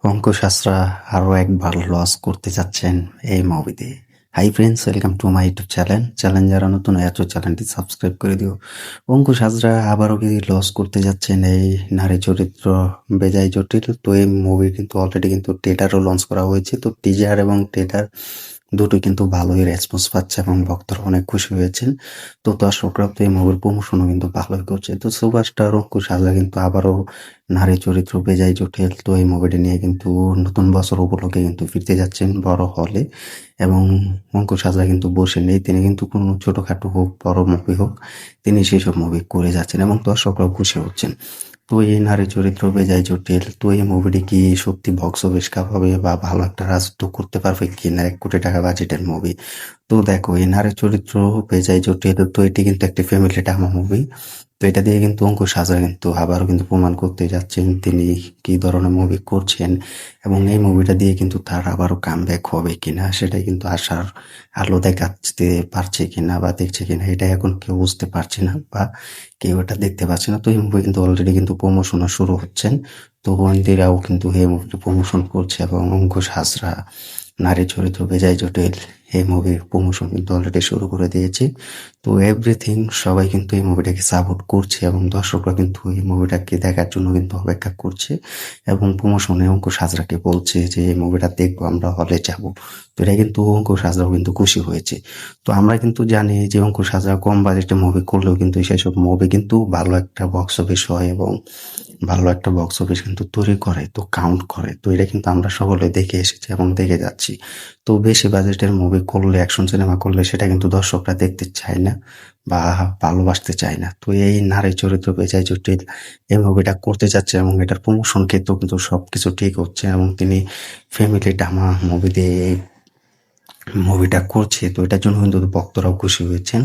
অঙ্কুশ হাসরা আরও একবার লস করতে যাচ্ছেন এই মুভিতে। Hi friends, welcome to my YouTube channel যারা নতুন আছো চ্যানেলটি সাবস্ক্রাইব করে দিও। অঙ্কুশ হাজরা আবারও কি লস করতে যাচ্ছেন এই নারী চরিত্র বেজায় জটিল। তো এই মুভি কিন্তু অলরেডি কিন্তু ট্রেলারও লঞ্চ করা হয়েছে। তো টিজার এবং ট্রেলার দুটোই কিন্তু ভালোই রেসপন্স পাচ্ছে এবং ভক্তরা অনেক খুশি হয়েছেন। তো দর্শকরা তো এই মুভির প্রমোশনও কিন্তু ভালোই করছে। তো সুপারস্টার অঙ্কুশ হাজরা কিন্তু আবারও নারী চরিত্র বেজায় জটিল। তো এই মুভিটি নিয়ে কিন্তু নতুন বছর উপলক্ষে কিন্তু ফিরতে যাচ্ছেন বড় হলে, এবং অঙ্কুশ হাজরা কিন্তু বসে নেই। তিনি কিন্তু কোনো ছোটখাটো হোক বড় মুভি হোক, তিনি সেসব মুভি করে যাচ্ছেন এবং দর্শকরাও খুশি হচ্ছেন। তো এই নারী চরিত্র বেজায় জটিল। তো এই মুভিটি কি সত্যি বক্স অফিস কাঁপাবে বা ভালো একটা রাজত্ব করতে পারবে কিনা? 1 কোটি টাকা বাজেটের মুভি। তো দেখো, এই নারী চরিত্র বেজায় জটিল। তো এটি কিন্তু একটি ফ্যামিলি ড্রামা মুভি। তো এটা দিয়ে কিন্তু অঙ্কুশ হাজরা কিন্তু আবারও কিন্তু প্রমাণ করতে যাচ্ছেন তিনি কি ধরনের মুভি করছেন, এবং এই মুভিটা দিয়ে কিন্তু তার আবারও কামব্যাক হবে কিনা, সেটাই কিন্তু আশার আলো দেখাতে পারছে কিনা বা দেখছে কিনা, এটা এখন কেউ বুঝতে পারছে না বা কেউ এটা দেখতে পাচ্ছে না। তো এই মুভি কিন্তু অলরেডি কিন্তু প্রমোশন শুরু হচ্ছেন। তো বন্ধুরাও কিন্তু এই মুভিটি প্রমোশন করছে, এবং অঙ্কুশ হাজরা নারী চরিত্র বেজায় জটিল এই মুভির প্রমোশন কিন্তু অলরেডি শুরু করে দিয়েছে। তো এভরিথিং সবাই কিন্তু এই মুভিটাকে সাপোর্ট করছে, এবং দর্শকরা কিন্তু এই মুভিটাকে দেখার জন্য কিন্তু অপেক্ষা করছে, এবং প্রমোশনে অঙ্কুশ হাজরাকে বলছে যে এই মুভিটা দেখবো, আমরা হলে যাব। তো এটা কিন্তু অঙ্কুশ হাজরাও কিন্তু খুশি হয়েছে। তো আমরা কিন্তু জানি যে অঙ্কুশ হাজরা কম বাজেটে মুভি করলেও কিন্তু সেসব মুভি কিন্তু ভালো একটা বক্স অফিস হয়, এবং ভালো একটা বক্স অফিস কিন্তু তৈরি করে, তো কাউন্ট করে। তো এটা কিন্তু আমরা সকলে দেখে এসেছি এবং দেখে যাচ্ছি। তো বেশি বাজেটের মুভি করলে, অ্যাকশন সিনেমা করলে সেটা কিন্তু দর্শকরা দেখতে চায় না বা ভালোবাসতে চায় না। তো এই নারী চরিত্র বেজায় জটিল এই মুভিটা করতে যাচ্ছে, এবং এটার প্রমোশন ক্ষেত্রেও কিন্তু সবকিছু ঠিক হচ্ছে, এবং তিনি ফ্যামিলি ড্রামা মুভি দিয়ে এই মুভিটা করছে। তো এটার জন্য কিন্তু ভক্তরাও খুশি হয়েছেন,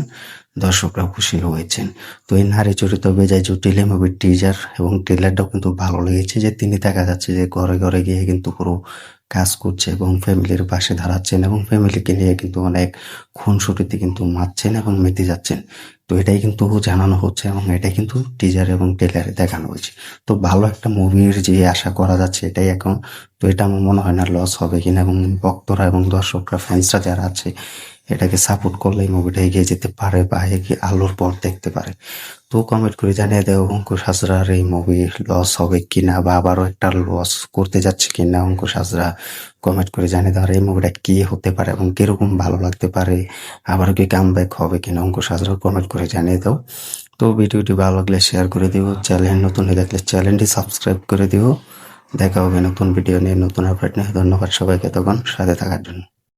দর্শকরাও খুশি হয়েছেন। তো এই নারী চরিত্র বেজায় জটিল এই মুভির টিজার এবং ট্রেলারটাও কিন্তু ভালো লেগেছে, যে তিনি দেখা যাচ্ছে যে ঘরে ঘরে গিয়ে কিন্তু পুরো কাজ করছে এবং ফ্যামিলির পাশে দাঁড়াচ্ছেন, এবং ফ্যামিলিকে নিয়ে কিন্তু অনেক খুনসুটিতে কিন্তু মাতছেন এবং মেতে যাচ্ছেন। তো এটাই কিন্তু জানানো হচ্ছে, এবং এটাই কিন্তু টিজার এবং ট্রেলারে দেখানো হয়েছে। তো ভালো একটা মুভির যে আশা করা যাচ্ছে এটাই এখন। তো এটা আমার মনে হয় না লস হবে কিনা, এবং ভক্তরা এবং দর্শকরা ফ্যান্সরা যারা আছে এটাকে সাপোর্ট করলে এই মুভিটা এগিয়ে যেতে পারে বা এগিয়ে আলোর পর দেখতে পারে। তো কমেন্ট করে জানিয়ে দেও অঙ্কুশ হাজরার এই মুভি লস হবে কিনা, বা আবারও একটা লস করতে যাচ্ছে কিনা অঙ্কুশ হাজরা। কমেন্ট করে জানিয়ে দাও আর এই মুভিটা কি হতে পারে এবং কিরকম ভালো লাগতে পারে, আবারও কি কামব্যাক হবে কিনা অঙ্কুশ হাজরা। কমেন্ট করে জানিয়ে দাও। তো ভিডিওটি ভালো লাগলে শেয়ার করে দিও, চ্যানেল নতুন হয়ে থাকলে চ্যানেলটি সাবস্ক্রাইব করে দিও। দেখা হবে নতুন ভিডিও নিয়ে, নতুন আপডেট নিয়ে। ধন্যবাদ সবাইকে তখন সাথে থাকার জন্য।